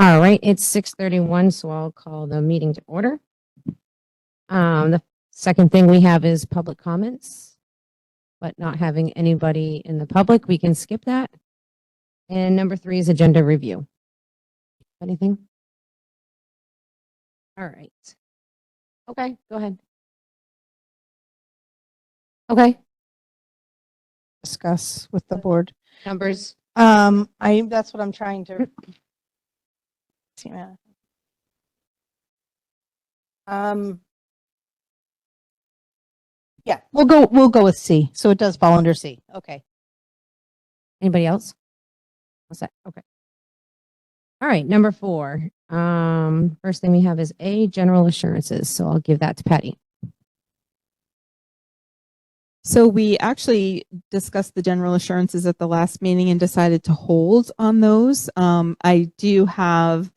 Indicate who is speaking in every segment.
Speaker 1: All right, it's 6:31, so I'll call the meeting to order. The second thing we have is public comments, but not having anybody in the public, we can skip that. And number 3 is agenda review. Anything? All right. Okay, go ahead. Okay,
Speaker 2: Discuss with the board.
Speaker 1: numbers.
Speaker 2: That's what I'm trying to. Yeah, we'll go with C. So it does fall under C. Okay.
Speaker 1: Anybody else? What's that? Okay. All right, number 4. First thing we have is A, general assurances. So I'll give that to Patty.
Speaker 3: So we actually discussed the general assurances at the last meeting and decided to hold on those. I do have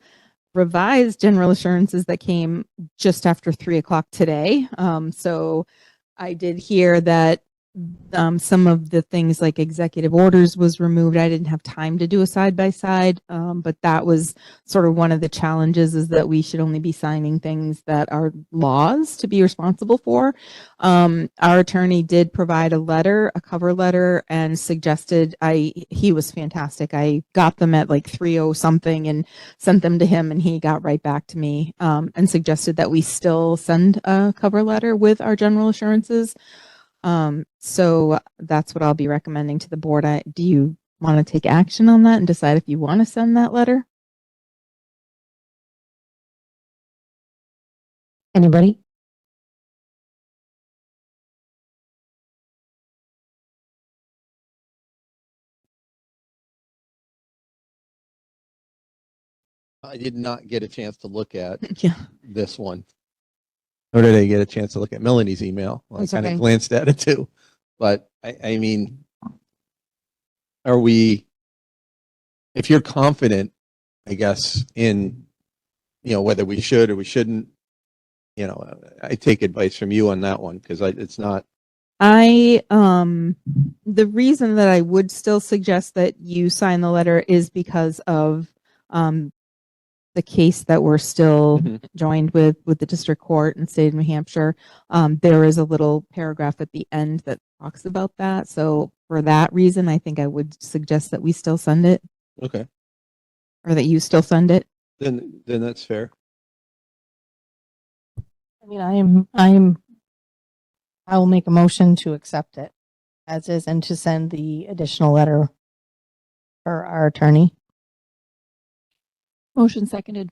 Speaker 3: revised general assurances that came just after 3:00 today. So I did hear that some of the things like executive orders was removed. I didn't have time to do a side by side, but that was sort of one of the challenges, is that we should only be signing things that are laws to be responsible for. Our attorney did provide a cover letter, and suggested he was fantastic. I got them at like 3:00 something and sent them to him, and he got right back to me and suggested that we still send a cover letter with our general assurances. So that's what I'll be recommending to the board. Do you want to take action on that and decide if you want to send that letter?
Speaker 1: Anybody?
Speaker 4: I did not get a chance to look at
Speaker 3: Yeah.
Speaker 4: this one. Nor did I get a chance to look at Melanie's email. Well, I
Speaker 1: That's
Speaker 4: kind of
Speaker 1: okay.
Speaker 4: glanced at it too. But I mean, if you're confident, I guess, in, whether we should or we shouldn't, I take advice from you on that one, because it's not.
Speaker 3: The reason that I would still suggest that you sign the letter is because of the case that we're still joined with the district court in the state of New Hampshire. There is a little paragraph at the end that talks about that. So for that reason, I think I would suggest that we still send it.
Speaker 4: Okay.
Speaker 3: Or that you still send it.
Speaker 4: Then that's fair.
Speaker 2: I mean, I will make a motion to accept it as is, and to send the additional letter for our attorney.
Speaker 3: Motion seconded.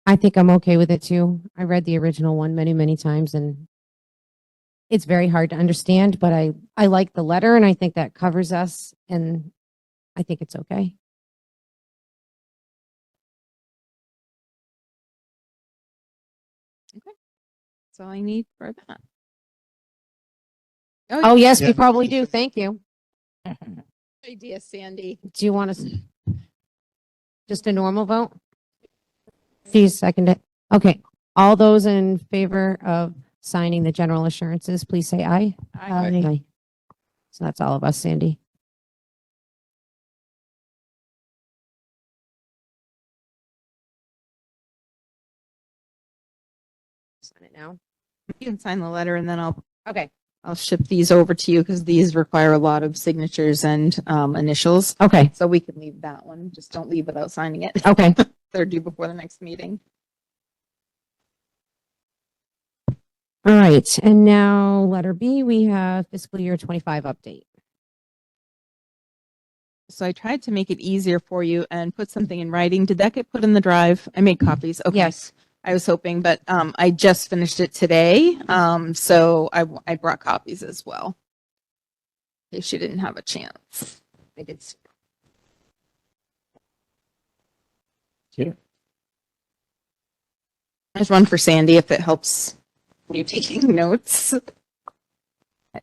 Speaker 1: I think I'm okay with it too. I read the original one many, many times, and it's very hard to understand, but I like the letter, and I think that covers us, and I think it's okay.
Speaker 3: Okay. That's all I need for that.
Speaker 1: Oh, yes,
Speaker 4: Yeah.
Speaker 1: we probably do. Thank you.
Speaker 3: Idea, Sandy.
Speaker 1: Do you want us just a normal vote? Please second it. Okay. All those in favor of signing the general assurances, please say aye.
Speaker 2: Aye.
Speaker 1: So that's all of us, Sandy. Sign it now.
Speaker 3: You can sign the letter, and then
Speaker 1: Okay.
Speaker 3: I'll ship these over to you, because these require a lot of signatures and initials.
Speaker 1: Okay.
Speaker 3: So we can leave that one. Just don't leave without signing it.
Speaker 1: Okay.
Speaker 3: They're due before the next meeting.
Speaker 1: All right. And now letter B, we have fiscal year 25 update.
Speaker 3: So I tried to make it easier for you and put something in writing. Did that get put in the drive? I made copies. Okay.
Speaker 1: Yes.
Speaker 3: I was hoping, but I just finished it today. So I brought copies as well, in case you didn't have a chance. I did.
Speaker 4: Yeah.
Speaker 3: There's one for Sandy if it helps you taking notes.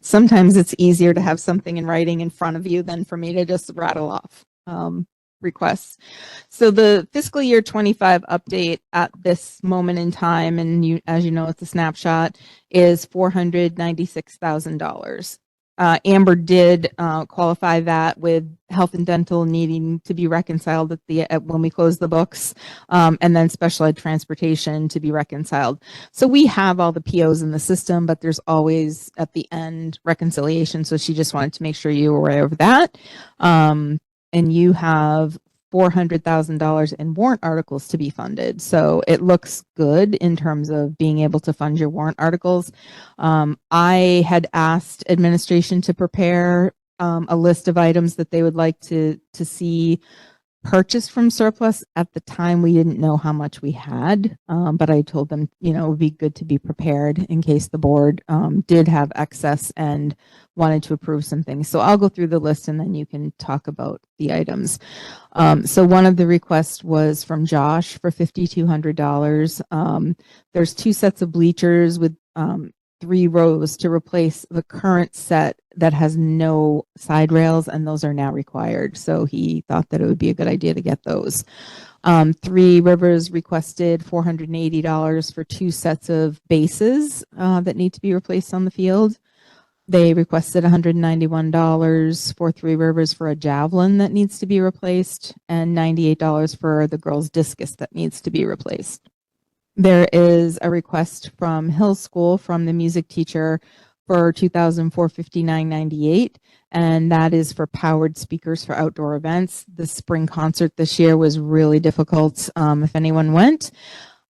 Speaker 3: Sometimes it's easier to have something in writing in front of you than for me to just rattle off requests. So the fiscal year 25 update at this moment in time, and as you know, it's a snapshot, is $496,000. Amber did qualify that with health and dental needing to be reconciled when we close the books, and then special ed transportation to be reconciled. So we have all the POs in the system, but there's always at the end reconciliation. So she just wanted to make sure you were aware of that. And you have $400,000 in warrant articles to be funded. So it looks good in terms of being able to fund your warrant articles. I had asked administration to prepare a list of items that they would like to see purchased from surplus. At the time, we didn't know how much we had, but I told them, it would be good to be prepared in case the board did have excess and wanted to approve some things. So I'll go through the list and then you can talk about the items. So one of the requests was from Josh for $5,200. There's 2 sets of bleachers with 3 rows to replace the current set that has no side rails, and those are now required. So he thought that it would be a good idea to get those. 3 Rivers requested $480 for 2 sets of bases that need to be replaced on the field. They requested $191 for 3 Rivers for a javelin that needs to be replaced, and $98 for the girls' discus that needs to be replaced. There is a request from Hill School from the music teacher for $2,459.98, and that is for powered speakers for outdoor events. The spring concert this year was really difficult if anyone went.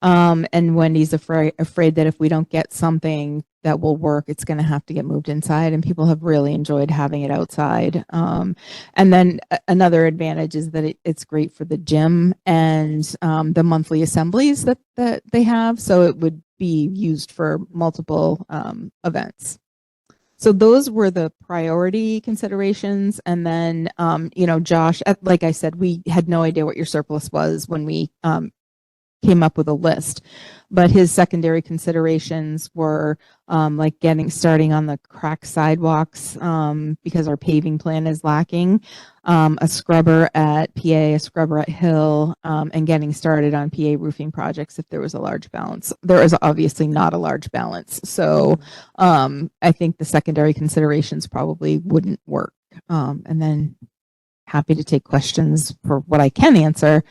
Speaker 3: And Wendy's afraid that if we don't get something that will work, it's going to have to get moved inside, and people have really enjoyed having it outside. And then another advantage is that it's great for the gym and the monthly assemblies that they have. So it would be used for multiple events. So those were the priority considerations. And then, Josh, like I said, we had no idea what your surplus was when we came up with a list, but his secondary considerations were like starting on the cracked sidewalks because our paving plan is lacking, a scrubber at PA, a scrubber at Hill, and getting started on PA roofing projects if there was a large balance. There is obviously not a large balance. So I think the secondary considerations probably wouldn't work. And then happy to take questions for what I can answer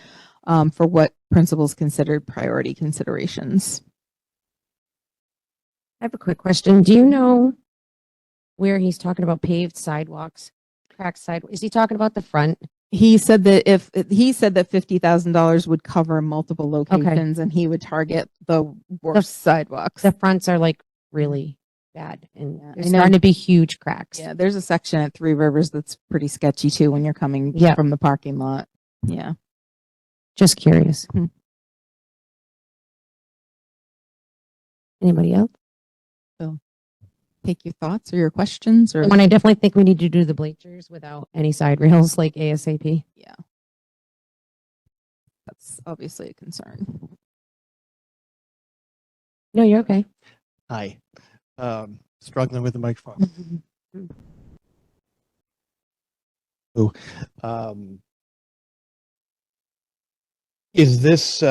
Speaker 3: for what principals considered priority considerations.
Speaker 1: I have a quick question. Do you know where he's talking about paved sidewalks, cracked sidewalks? Is he talking about the front?
Speaker 3: He said that $50,000 would cover multiple locations, and he would target the worst sidewalks.
Speaker 1: The fronts are like really bad, and
Speaker 3: Yeah,
Speaker 1: there's starting to be huge cracks.
Speaker 3: Yeah, there's a section at 3 Rivers that's pretty sketchy too when you're coming from the parking lot. Yeah.
Speaker 1: Just curious. Anybody else?
Speaker 3: So take your thoughts or your questions or
Speaker 1: And I definitely think we need to do the bleachers without any side rails, like ASAP.
Speaker 3: yeah. That's obviously a concern.
Speaker 1: No, you're okay.
Speaker 5: Hi. Struggling with the microphone. Is this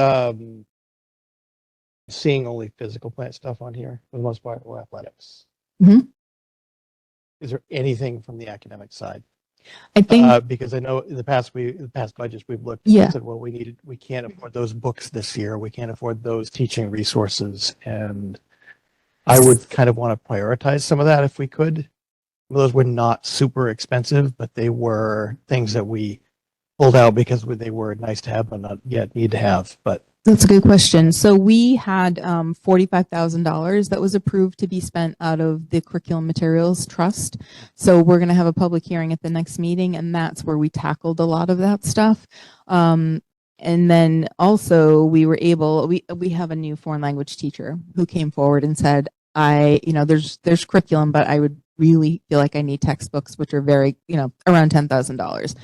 Speaker 5: seeing only physical plant stuff on here for the most part, or athletics?
Speaker 3: Mhm.
Speaker 5: Is there anything from the academic side?
Speaker 3: I think
Speaker 5: Because I know in the past budgets we've looked
Speaker 3: Yeah.
Speaker 5: and said, well, we can't afford those books this year. We can't afford those teaching resources, and I would kind of want to prioritize some of that if we could. Those were not super expensive, but they were things that we pulled out because they were nice to have, but not yet need to have. But
Speaker 3: that's a good question. So we had $45,000 that was approved to be spent out of the Curriculum Materials Trust. So we're going to have a public hearing at the next meeting, and that's where we tackled a lot of that stuff. And then also we have a new foreign language teacher who came forward and said, there's curriculum, but I would really feel like I need textbooks, which are very, around $10,000.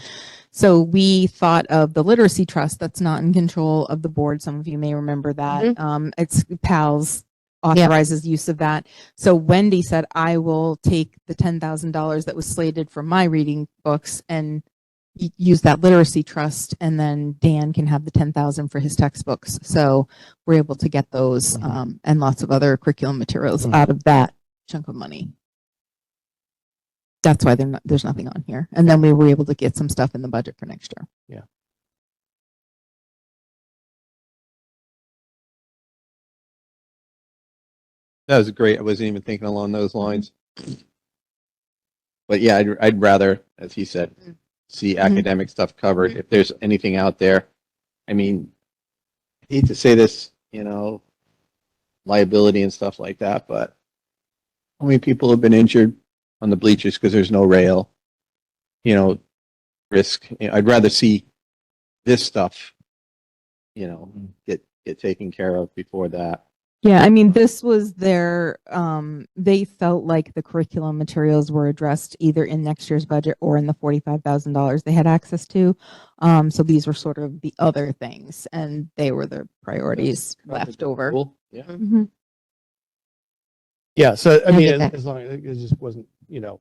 Speaker 3: So we thought of the literacy trust that's not in control of the board. Some of you may remember that. It's PALS authorizes use of that. So Wendy said, I will take the $10,000 that was slated for my reading books and use that literacy trust, and then Dan can have the $10,000 for his textbooks. So we're able to get those and lots of other curriculum materials out of that chunk of money. That's why there's nothing on here. And then we were able to get some stuff in the budget for next year.
Speaker 4: That was great. I wasn't even thinking along those lines. But yeah, I'd rather, as he said, see academic stuff covered. If there's anything out there, I mean, I hate to say this, liability and stuff like that, but how many people have been injured on the bleachers because there's no rail? Risk. I'd rather see this stuff, get taken care of before that.
Speaker 3: Yeah, I mean, this was they felt like the curriculum materials were addressed either in next year's budget or in the $45,000 they had access to. So these were sort of the other things, and they were the priorities left over.
Speaker 4: Cool. Yeah.
Speaker 3: Mhm.
Speaker 5: Yeah. So, I
Speaker 1: I
Speaker 5: mean,
Speaker 1: get that.
Speaker 5: as long as it just wasn't, I feel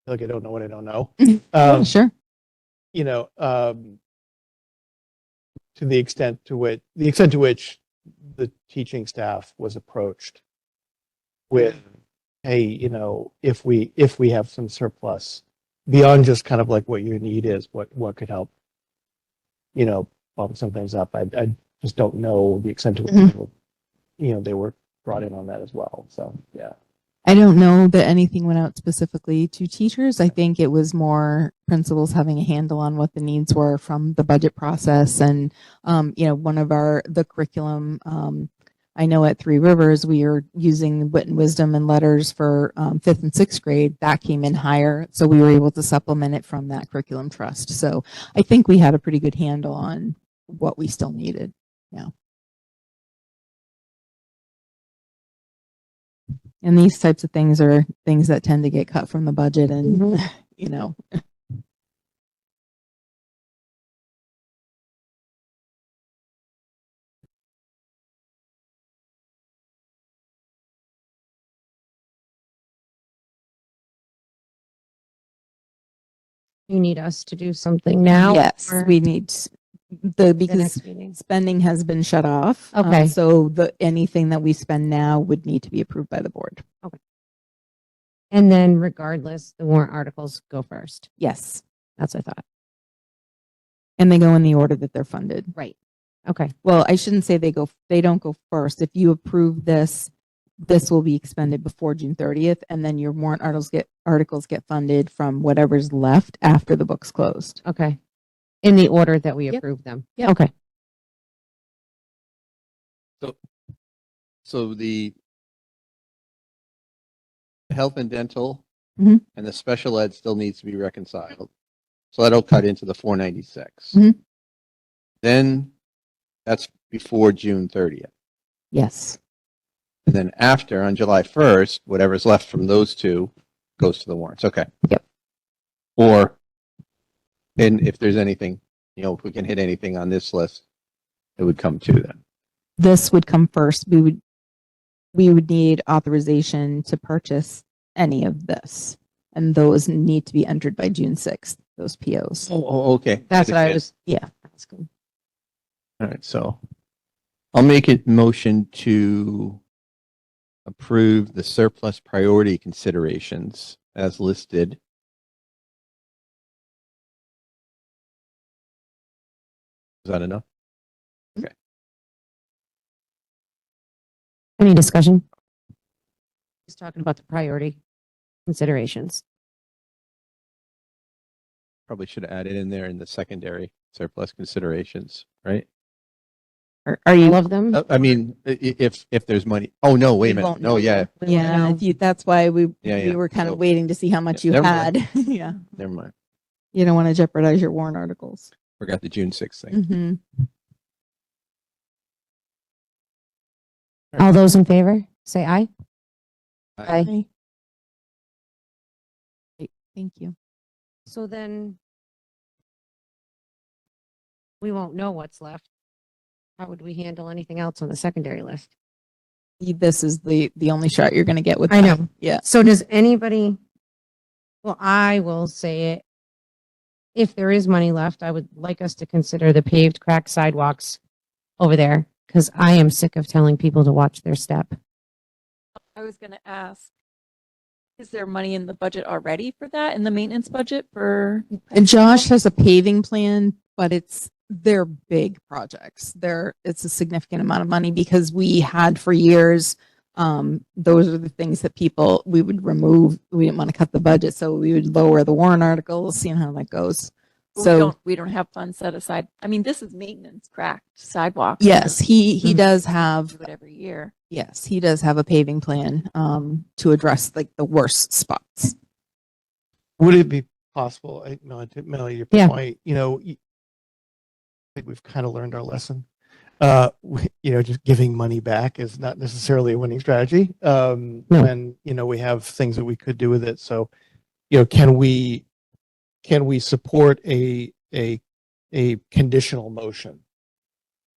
Speaker 5: like I don't know what I don't know.
Speaker 3: Yeah, sure.
Speaker 5: To the extent to which the teaching staff was approached with, hey, if we have some surplus beyond just kind of like what your need is, what could help, bump some things up. I just don't know the extent to which, they were brought in on that as well. So, yeah.
Speaker 3: I don't know that anything went out specifically to teachers. I think it was more principals having a handle on what the needs were from the budget process. And, one of the curriculum, I know at Three Rivers, we are using wit and wisdom and letters for 5th and 6th grade. That came in higher. So we were able to supplement it from that curriculum trust. So I think we had a pretty good handle on what we still needed. Yeah. And these types of things are things that tend to get cut from the budget and,
Speaker 1: You need us to do something now?
Speaker 3: yes,
Speaker 1: or
Speaker 3: we need
Speaker 1: the
Speaker 3: because
Speaker 1: next meeting?
Speaker 3: spending has been shut off.
Speaker 1: Okay.
Speaker 3: So anything that we spend now would need to be approved by the board.
Speaker 1: And then regardless, the warrant articles go first.
Speaker 3: Yes.
Speaker 1: That's what I thought.
Speaker 3: And they go in the order that they're funded.
Speaker 1: Right. Okay.
Speaker 3: Well, I shouldn't say they don't go first. If you approve this will be expended before June 30th, and then your warrant articles get funded from whatever's left after the book's closed.
Speaker 1: Okay. In the order that we
Speaker 3: Yep.
Speaker 1: approve them.
Speaker 3: Yep.
Speaker 1: Okay.
Speaker 4: So the health and dental
Speaker 3: Mhm.
Speaker 4: and the special ed still needs to be reconciled. So that'll cut into the 496.
Speaker 3: Mhm.
Speaker 4: Then that's before June 30th.
Speaker 3: Yes.
Speaker 4: And then after, on July 1st, whatever's left from those two goes to the warrants. Okay.
Speaker 3: Yep.
Speaker 4: And if there's anything, if we can hit anything on this list, it would come to them.
Speaker 3: This would come first. We would need authorization to purchase any of this. And those need to be entered by June 6th, those POs.
Speaker 4: Oh, okay.
Speaker 1: That's what I was
Speaker 3: Yeah.
Speaker 1: asking.
Speaker 4: All right. So I'll make a motion to approve the surplus priority considerations as listed. Is that enough?
Speaker 1: Any discussion? He's talking about the priority considerations.
Speaker 4: Probably should have added in there in the secondary surplus considerations, right?
Speaker 3: Are
Speaker 1: All
Speaker 3: you?
Speaker 1: of them?
Speaker 4: I mean, if there's money. Oh, no, wait a
Speaker 3: We
Speaker 4: minute.
Speaker 3: won't
Speaker 4: No,
Speaker 3: know.
Speaker 4: yeah,
Speaker 1: We won't
Speaker 3: Yeah,
Speaker 1: know.
Speaker 3: that's why we
Speaker 4: Yeah.
Speaker 3: were kind
Speaker 4: So-
Speaker 3: of waiting to see how much
Speaker 4: Yeah,
Speaker 3: you
Speaker 4: never
Speaker 3: had.
Speaker 4: mind.
Speaker 3: Yeah.
Speaker 4: never mind.
Speaker 3: You don't want to jeopardize your warrant articles.
Speaker 4: Forgot the June 6th thing.
Speaker 3: Mm-hmm.
Speaker 1: All those in favor, say aye.
Speaker 4: Aye.
Speaker 1: Aye.
Speaker 3: Great. Thank you.
Speaker 1: So then we won't know what's left. How would we handle anything else on the secondary list?
Speaker 3: This is the only shot you're going to get with
Speaker 1: I
Speaker 3: that.
Speaker 1: know.
Speaker 3: Yeah.
Speaker 1: So does anybody, well, I will say it. If there is money left, I would like us to consider the paved cracked sidewalks over there because I am sick of telling people to watch their step.
Speaker 6: I was going to ask, Is there money in the budget already for that, in the maintenance budget for?
Speaker 3: And Josh has a paving plan, but they're big projects. It's a significant amount of money because we had for years, those are the things that we would remove. We didn't want to cut the budget, so we would lower the warrant articles, seeing how that goes. So
Speaker 6: We don't have funds set aside. I mean, this is maintenance, cracked sidewalks.
Speaker 3: yes, he does have,
Speaker 6: Do it every year.
Speaker 3: yes, he does have a paving plan, to address like the worst spots.
Speaker 5: Would it be possible, Melanie, your
Speaker 1: Yeah.
Speaker 5: point, I think we've kind of learned our lesson. Just giving money back is not necessarily a winning strategy. When, we have things that we could do with it. So, can we support a conditional motion,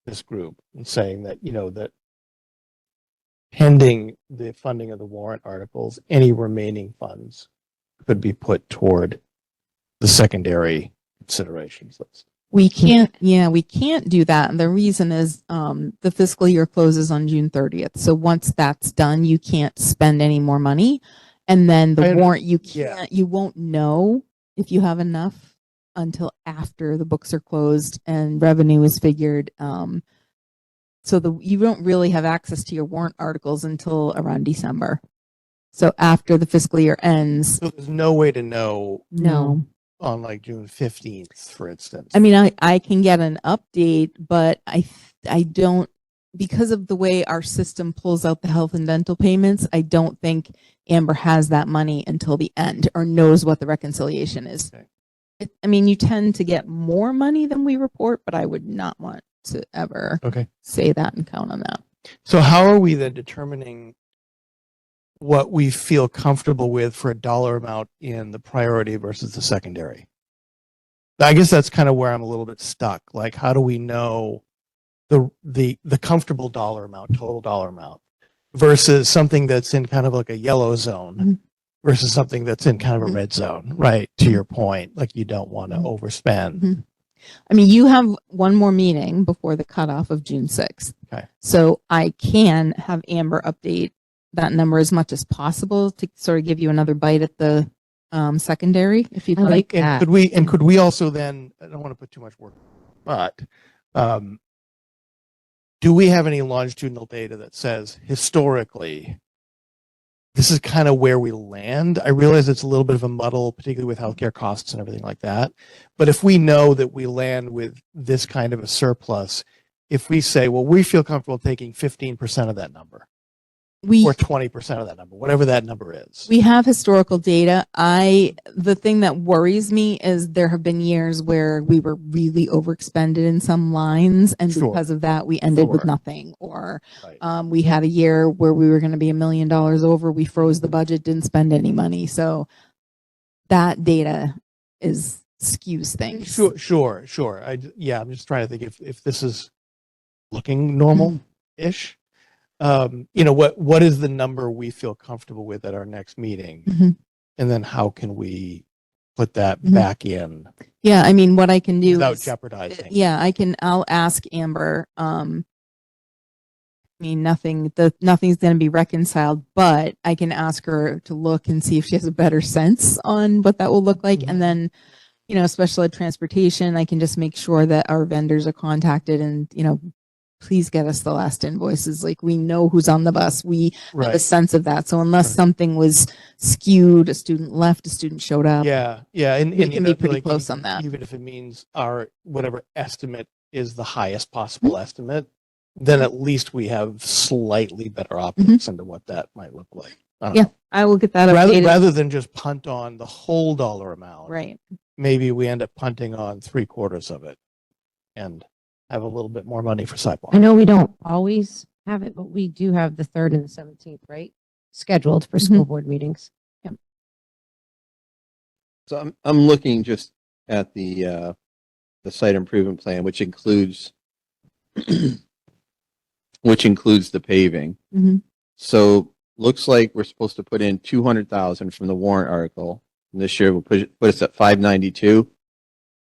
Speaker 5: this group, and saying that, that pending the funding of the warrant articles, any remaining funds could be put toward the secondary considerations list.
Speaker 3: We can't do that. And the reason is, the fiscal year closes on June 30th. So once that's done, you can't spend any more money. And then the warrant, you won't know if you have enough until after the books are closed and revenue is figured. So you don't really have access to your warrant articles until around December. So after the fiscal year ends.
Speaker 5: So there's no way to know
Speaker 3: No.
Speaker 5: on like June 15th, for instance.
Speaker 3: I mean, I can get an update, but I don't, because of the way our system pulls out the health and dental payments, I don't think Amber has that money until the end or knows what the reconciliation is.
Speaker 5: Okay.
Speaker 3: You tend to get more money than we report, but I would not want to ever say that and count on that.
Speaker 5: So how are we then determining what we feel comfortable with for a dollar amount in the priority versus the secondary? I guess that's kind of where I'm a little bit stuck. Like, how do we know the comfortable dollar amount, total dollar amount, versus something that's in kind of like a yellow zone versus something that's in kind of a red zone, right? To your point, like you don't want to overspend.
Speaker 3: You have one more meeting before the cutoff of June 6th.
Speaker 5: Okay.
Speaker 3: So I can have Amber update that number as much as possible to sort of give you another bite at the secondary, if you'd
Speaker 1: I
Speaker 3: like.
Speaker 1: like that.
Speaker 5: Could we also then, I don't want to put too much work, but do we have any longitudinal data that says historically this is kind of where we land? I realize it's a little bit of a muddle, particularly with healthcare costs and everything like that. But if we know that we land with this kind of a surplus, if we say, well, we feel comfortable taking 15% of that number or 20% of that number, whatever that number is.
Speaker 3: We have historical data. The thing that worries me is there have been years where we were really overexpended in some lines, and
Speaker 5: Sure.
Speaker 3: because of that, we ended with
Speaker 5: Sure.
Speaker 3: nothing. Or
Speaker 5: Right.
Speaker 3: we had a year where we were going to be $1 million over. We froze the budget, didn't spend any money. So that data skews things.
Speaker 5: Sure. I'm just trying to think if this is looking normal-ish. What is the number we feel comfortable with at our next meeting? And then how can we put that back in
Speaker 3: Yeah, what I can do
Speaker 5: without
Speaker 3: is,
Speaker 5: jeopardizing?
Speaker 3: yeah, I'll ask Amber. Nothing's going to be reconciled, but I can ask her to look and see if she has a better sense on what that will look like. And then, special ed transportation, I can just make sure that our vendors are contacted and, please get us the last invoices. Like, we know who's on the bus. We have a sense of that. So unless something was skewed, a student left, a student showed up.
Speaker 5: Yeah. And
Speaker 3: We can be pretty close on that.
Speaker 5: Even if it means our whatever estimate is the highest possible estimate, then at least we have slightly better optics into what that might look like. I don't know.
Speaker 3: I will get that updated.
Speaker 5: Rather than just punt on the whole dollar amount.
Speaker 3: Right.
Speaker 5: Maybe we end up punting on 3/4 of it and have a little bit more money for sidewalk.
Speaker 1: I know we don't always have it, but we do have the 3rd and the 17th, right? Scheduled for school board meetings.
Speaker 4: So I'm looking just at the site improvement plan, which includes the paving. So looks like we're supposed to put in 200,000 from the warrant article. And this year we'll put us at 592.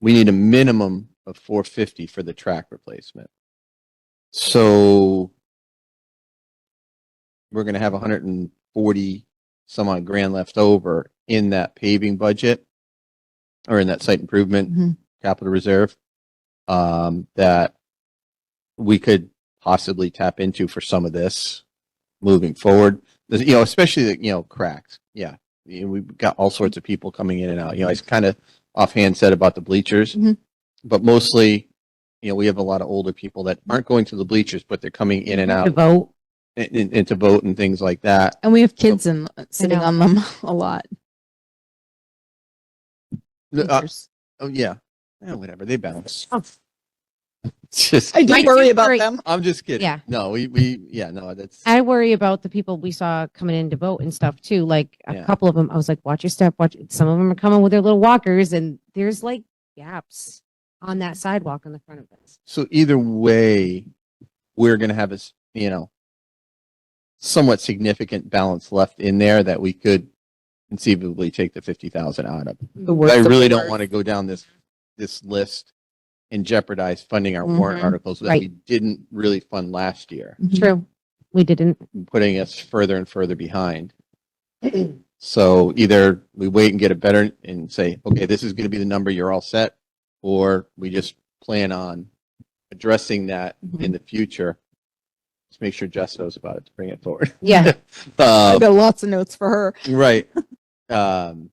Speaker 4: We need a minimum of 450 for the track replacement. So we're going to have 140 some odd grand left over in that paving budget or in that site improvement
Speaker 3: Mhm.
Speaker 4: capital reserve, that we could possibly tap into for some of this moving forward. Especially the, cracks. Yeah. We've got all sorts of people coming in and out. I kind of offhand said about the bleachers,
Speaker 3: Mhm.
Speaker 4: but mostly, we have a lot of older people that aren't going to the bleachers, but they're coming in and
Speaker 1: To
Speaker 4: out
Speaker 1: vote.
Speaker 4: and to vote and things like that.
Speaker 3: And we have kids sitting
Speaker 1: know.
Speaker 3: on them a lot.
Speaker 4: Uh,
Speaker 3: Teachers.
Speaker 4: oh yeah. Whatever. They bounce.
Speaker 1: Oh.
Speaker 4: It's just,
Speaker 3: I do
Speaker 1: I
Speaker 3: worry
Speaker 1: do
Speaker 3: about
Speaker 1: worry-
Speaker 3: them.
Speaker 4: I'm just kidding.
Speaker 1: Yeah.
Speaker 4: No, no, that's,
Speaker 1: I worry about the people we saw coming in to vote and stuff too. Like a
Speaker 4: Yeah.
Speaker 1: couple of them, I was like, watch your step, some of them are coming with their little walkers and there's like gaps on that sidewalk on the front of us.
Speaker 4: so either way, we're going to have somewhat significant balance left in there that we could conceivably take the 50,000 out of.
Speaker 3: The
Speaker 4: But
Speaker 3: worst
Speaker 4: I
Speaker 3: of
Speaker 4: really
Speaker 3: the
Speaker 4: don't
Speaker 3: worst.
Speaker 4: want to go down this list and jeopardize funding our warrant
Speaker 3: Mhm.
Speaker 4: articles that
Speaker 1: Right.
Speaker 4: we didn't really fund last year,
Speaker 3: Mhm.
Speaker 1: True. We didn't.
Speaker 4: putting us further and further behind. So either we wait and get it better and say, okay, this is going to be the number, you're all set, or we just plan on addressing that in the future. Just make sure Jess knows about it to bring it forward.
Speaker 1: Yeah.
Speaker 3: I've got lots of notes for her.
Speaker 4: Right. And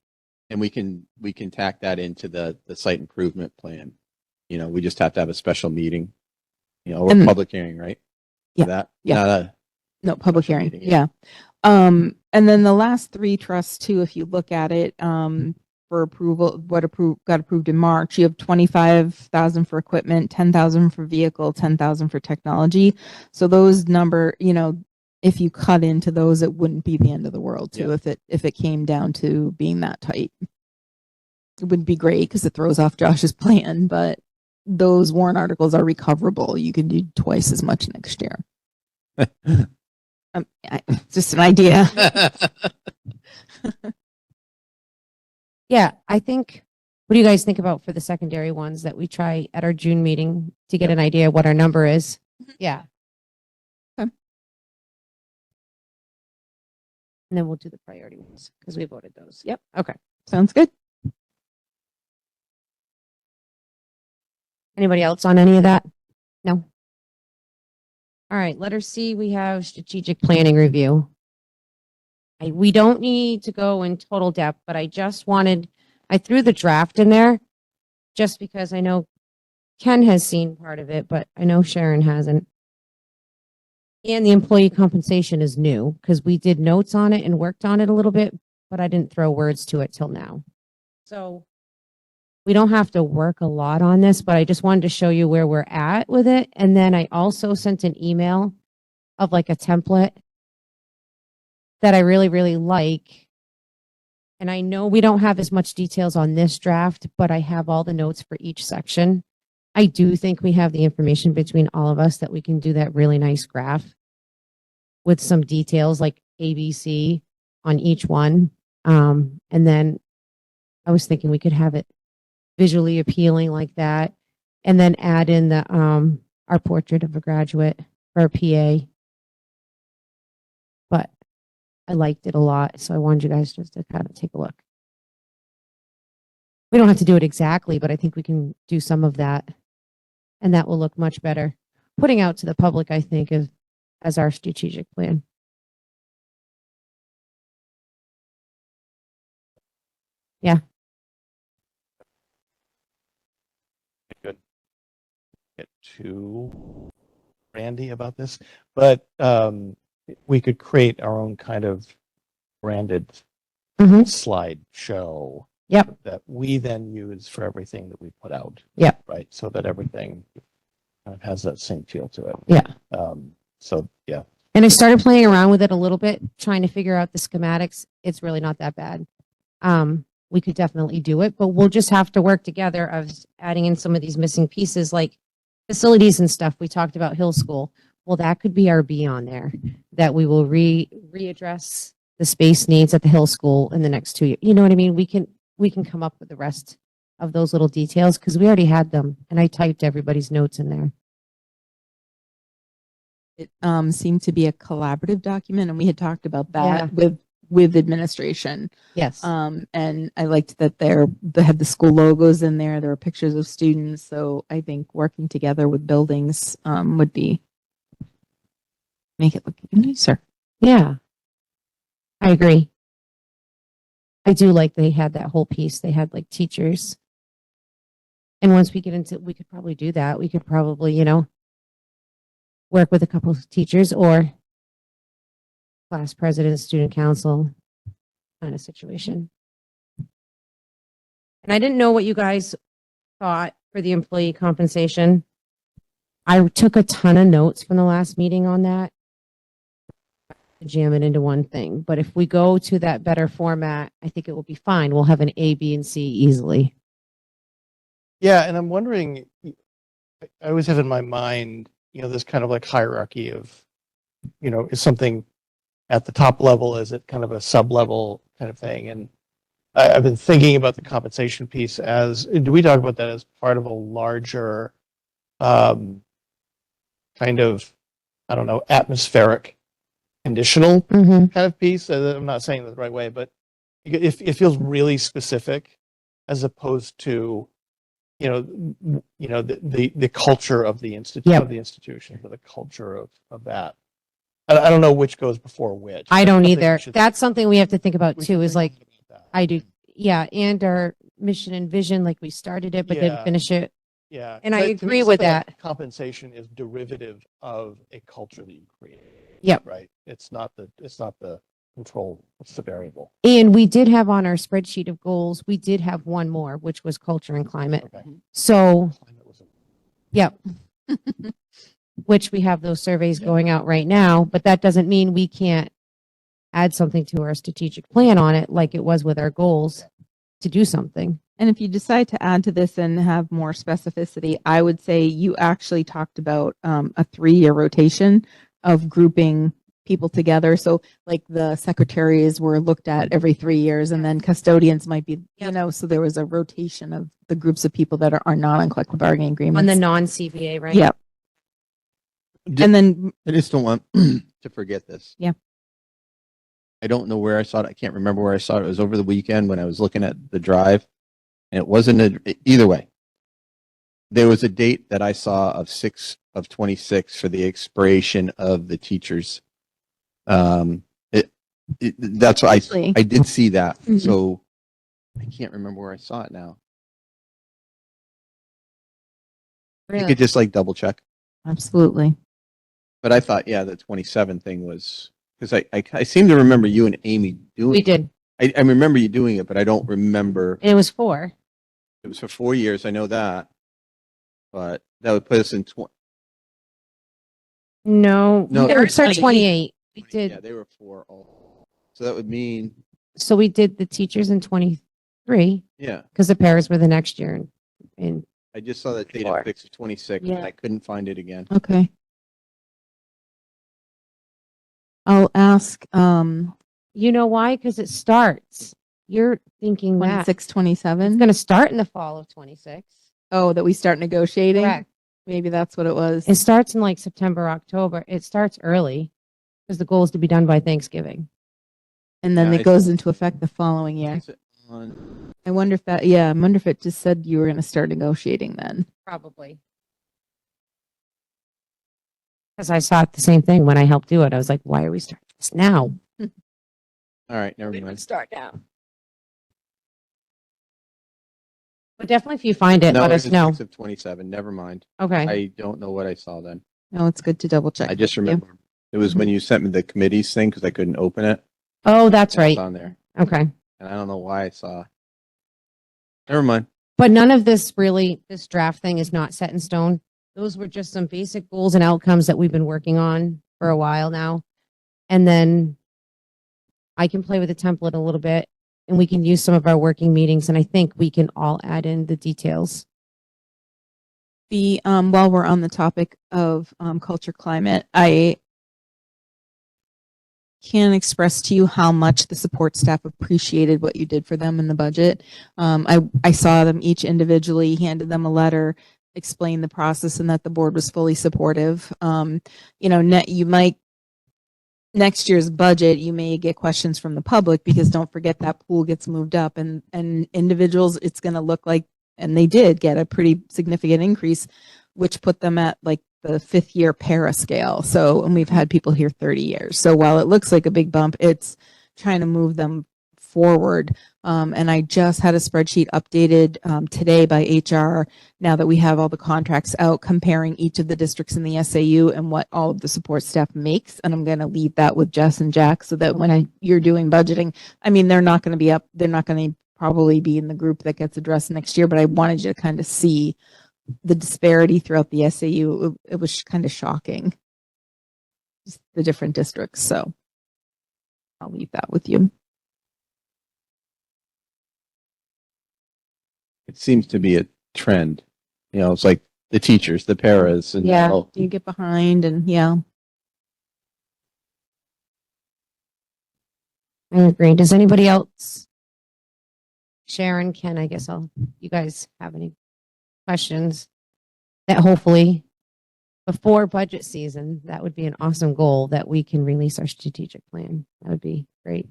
Speaker 4: we can tack that into the site improvement plan. We just have to have a special meeting, or a
Speaker 3: And-
Speaker 4: public hearing, right? For
Speaker 3: Yeah,
Speaker 4: that?
Speaker 3: yeah.
Speaker 4: Not a,
Speaker 3: No, public
Speaker 4: Special
Speaker 3: hearing.
Speaker 4: meeting, yeah.
Speaker 3: Yeah. And then the last three trusts too, if you look at it, for approval, got approved in March, you have 25,000 for equipment, 10,000 for vehicle, 10,000 for technology. So those if you cut into those, it wouldn't be the end of the world too,
Speaker 4: Yeah.
Speaker 3: if it came down to being that tight. It would be great because it throws off Josh's plan, but those warrant articles are recoverable. You can do twice as much next year. It's just an idea.
Speaker 1: Yeah. I think, what do you guys think about for the secondary ones that we try at our June meeting to get an idea of what our number is? Yeah.
Speaker 3: Okay.
Speaker 1: And then we'll do the priority ones because we voted those. Yep. Okay.
Speaker 3: Sounds good.
Speaker 1: Anybody else on any of that? No. All right, letter C, we have strategic planning review. We don't need to go in total depth, but I threw the draft in there just because I know Ken has seen part of it, but I know Sharon hasn't. And the employee compensation is new because we did notes on it and worked on it a little bit, but I didn't throw words to it till now. So we don't have to work a lot on this, but I just wanted to show you where we're at with it. And then I also sent an email of like a template that I really, really like. And I know we don't have as much details on this draft, but I have all the notes for each section. I do think we have the information between all of us that we can do that really nice graph with some details like ABC on each one. And then I was thinking we could have it visually appealing like that, and then add in the our portrait of a graduate for our PA. But I liked it a lot, so I wanted you guys just to kind of take a look. We don't have to do it exactly, but I think we can do some of that, and that will look much better. Putting out to the public, I think, as our strategic plan. Yeah.
Speaker 5: Good. Get too randy about this, but we could create our own kind of branded
Speaker 1: Mm-hmm.
Speaker 5: slide show
Speaker 1: Yep.
Speaker 5: that we then use for everything that we put out.
Speaker 1: Yep.
Speaker 5: Right. So that everything kind of has that same feel to it.
Speaker 1: Yeah.
Speaker 5: So yeah.
Speaker 1: And I started playing around with it a little bit, trying to figure out the schematics. It's really not that bad. We could definitely do it, but we'll just have to work together of adding in some of these missing pieces like facilities and stuff. We talked about Hill School. Well, that could be our B on there, that we will readdress the space needs at the Hill School in the next 2 years. You know what I mean? We can come up with the rest of those little details because we already had them and I typed everybody's notes in there.
Speaker 3: It seemed to be a collaborative document, and we had talked about that
Speaker 1: Yeah.
Speaker 3: with with administration.
Speaker 1: Yes.
Speaker 3: And I liked that they had the school logos in there. There were pictures of students. So I think working together with buildings would be make it look even nicer.
Speaker 1: Yeah. I agree. I do like they had that whole piece. They had like teachers. And once we get into, we could probably do that. We could probably, work with a couple of teachers or class president, student council kind of situation. And I didn't know what you guys thought for the employee compensation. I took a ton of notes from the last meeting on that. Jam it into one thing. But if we go to that better format, I think it will be fine. We'll have an A, B, and C easily.
Speaker 5: Yeah, and I'm wondering, I always have in my mind, this kind of like hierarchy of, is something at the top level, is it kind of a sub-level kind of thing? And I've been thinking about the compensation piece do we talk about that as part of a larger kind of, I don't know, atmospheric conditional kind of piece? I'm not saying that the right way, but it feels really specific as opposed to, the culture of the institution, or the culture of that. I don't know which goes before which.
Speaker 1: I don't
Speaker 5: That's something
Speaker 1: either.
Speaker 5: we should-
Speaker 1: That's something we have to think about
Speaker 5: we
Speaker 1: too,
Speaker 5: should
Speaker 1: is
Speaker 5: think
Speaker 1: like,
Speaker 5: about that.
Speaker 1: I do. Yeah. And our mission and vision, like we started it, but didn't
Speaker 5: Yeah.
Speaker 1: finish it.
Speaker 5: Yeah.
Speaker 1: And I
Speaker 5: To me,
Speaker 1: agree with
Speaker 5: something like
Speaker 1: that.
Speaker 5: compensation is derivative of a culture that you create.
Speaker 1: Yep.
Speaker 5: Right. It's not the control. It's the variable.
Speaker 1: And we did have on our spreadsheet of goals, we did have one more, which was culture and climate.
Speaker 5: Okay.
Speaker 1: So,
Speaker 5: Climate was a-
Speaker 1: yep. Which we have those surveys
Speaker 5: Yeah.
Speaker 1: going out right now, but that doesn't mean we can't add something to our strategic plan on it, like it was with our goals to do something.
Speaker 3: And if you decide to add to this and have more specificity, I would say you actually talked about a 3-year rotation of grouping people together. So like the secretaries were looked at every 3 years, and then custodians might be,
Speaker 1: Yep.
Speaker 3: so there was a rotation of the groups of people that are not on collective bargaining agreements.
Speaker 1: On the non-CBA, right?
Speaker 3: Yep. And then
Speaker 4: I just don't want to forget this.
Speaker 3: Yeah.
Speaker 4: I don't know where I saw it. I can't remember where I saw it. It was over the weekend when I was looking at the drive, and it wasn't either way. There was a date that I saw of 6/26 for the expiration of the teachers. That's what
Speaker 3: Really?
Speaker 4: I did see that.
Speaker 3: Mhm.
Speaker 4: So I can't remember where I saw it now. You
Speaker 1: Really?
Speaker 4: could just like double check.
Speaker 3: absolutely.
Speaker 4: But I thought, yeah, the 27 thing was because I seem to remember you and Amy doing.
Speaker 1: We did.
Speaker 4: I remember you doing it, but I don't remember.
Speaker 1: And it was 4.
Speaker 4: It was for 4 years. I know that, but that would put us in 20.
Speaker 1: No,
Speaker 4: No,
Speaker 1: it was
Speaker 3: 28.
Speaker 1: 28. We did.
Speaker 4: Yeah, they were 4 all. So that would mean,
Speaker 1: So we did the teachers in 23
Speaker 4: yeah.
Speaker 1: because the pairs were the next year. And
Speaker 4: I just saw that date
Speaker 1: Four.
Speaker 4: of 6/26,
Speaker 3: Yeah.
Speaker 4: and I couldn't find it again.
Speaker 3: Okay. I'll ask
Speaker 1: you know why? Because it starts. You're thinking that
Speaker 3: 26,
Speaker 1: it's
Speaker 3: 27.
Speaker 1: going to start in the fall of 26.
Speaker 3: Oh, that we start negotiating.
Speaker 1: Correct.
Speaker 3: Maybe that's what it was.
Speaker 1: It starts in like September, October. It starts early because the goal is to be done by Thanksgiving.
Speaker 3: And then
Speaker 4: Yeah,
Speaker 3: it goes into effect the following year.
Speaker 4: Is it on-
Speaker 3: I wonder if I wonder if it just said you were going to start negotiating then.
Speaker 1: Probably. Because I saw it the same thing when I helped do it. I was like, why are we starting this now?
Speaker 4: All right, never mind.
Speaker 1: Start now. But definitely if you find it,
Speaker 4: No,
Speaker 1: let
Speaker 4: it
Speaker 1: us
Speaker 4: was
Speaker 1: know.
Speaker 4: 6/27. Never mind.
Speaker 1: Okay.
Speaker 4: I don't know what I saw then.
Speaker 3: No, it's good to double check.
Speaker 4: I just
Speaker 3: Thank you.
Speaker 4: remember it was when you sent me the committees thing because I couldn't open it.
Speaker 1: Oh, that's
Speaker 4: It's
Speaker 1: right.
Speaker 4: on there,
Speaker 1: Okay.
Speaker 4: and I don't know why I saw. Never mind.
Speaker 1: But none of this really, this draft thing is not set in stone. Those were just some basic goals and outcomes that we've been working on for a while now. And then I can play with the template a little bit and we can use some of our working meetings. And I think we can all add in the details.
Speaker 3: The while we're on the topic of culture climate, I can express to you how much the support staff appreciated what you did for them in the budget. I saw them each individually, handed them a letter, explained the process, and that the board was fully supportive. You might next year's budget, you may get questions from the public because don't forget that pool gets moved up and individuals, it's going to look like, and they did get a pretty significant increase, which put them at like the 5th year para scale. So, and we've had people here 30 years. So while it looks like a big bump, it's trying to move them forward. And I just had a spreadsheet updated today by HR now that we have all the contracts out comparing each of the districts in the SAU and what all of the support staff makes. And I'm going to leave that with Jess and Jack so that when you're doing budgeting, I mean, they're not going to be up, they're not going to probably be in the group that gets addressed next year, but I wanted you to kind of see the disparity throughout the SAU. It was kind of shocking, just the different districts. So I'll leave that with you.
Speaker 4: It seems to be a trend. You know, it's like the teachers, the paras, and
Speaker 1: Yeah.
Speaker 4: all.
Speaker 3: You get behind and yeah.
Speaker 1: I agree. Does anybody else? Sharon, Ken, I guess you guys have any questions that hopefully before budget season, that would be an awesome goal that we can release our strategic plan. That would be great.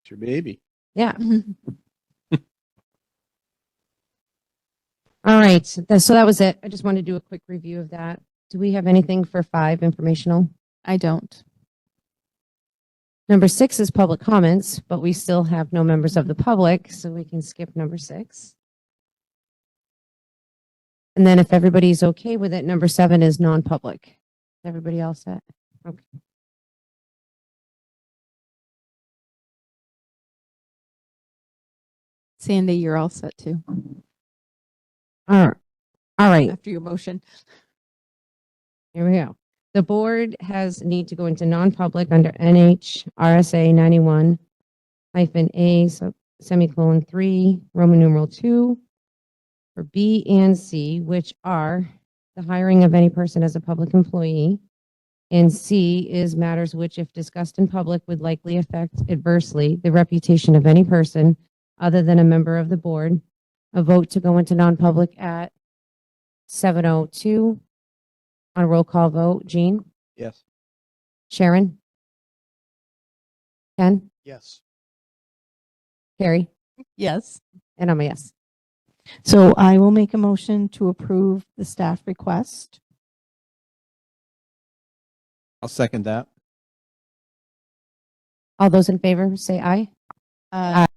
Speaker 4: It's your baby.
Speaker 1: Yeah. All right. So that was it. I just wanted to do a quick review of that. Do we have anything for 5 informational?
Speaker 3: I don't.
Speaker 1: Number 6 is public comments, but we still have no members of the public, so we can skip number 6. And then if everybody's okay with it, number 7 is non-public. Is everybody else set? Okay.
Speaker 3: Sandy, you're all set too
Speaker 1: All right.
Speaker 3: after your motion.
Speaker 1: Here we go. The board has need to go into non-public under NHRSA 91-A semicolon 3, Roman numeral 2, for B and C, which are the hiring of any person as a public employee. And C is matters which, if discussed in public, would likely affect adversely the reputation of any person other than a member of the board. A vote to go into non-public at 7:02. On a roll call vote, Jean,
Speaker 4: Yes.
Speaker 1: Sharon, Ken,
Speaker 5: Yes.
Speaker 1: Carrie,
Speaker 2: Yes.
Speaker 1: and I'm a yes.
Speaker 2: So I will make a motion to approve the staff request.
Speaker 4: I'll second that.
Speaker 1: All those in favor, say aye.
Speaker 2: Uh,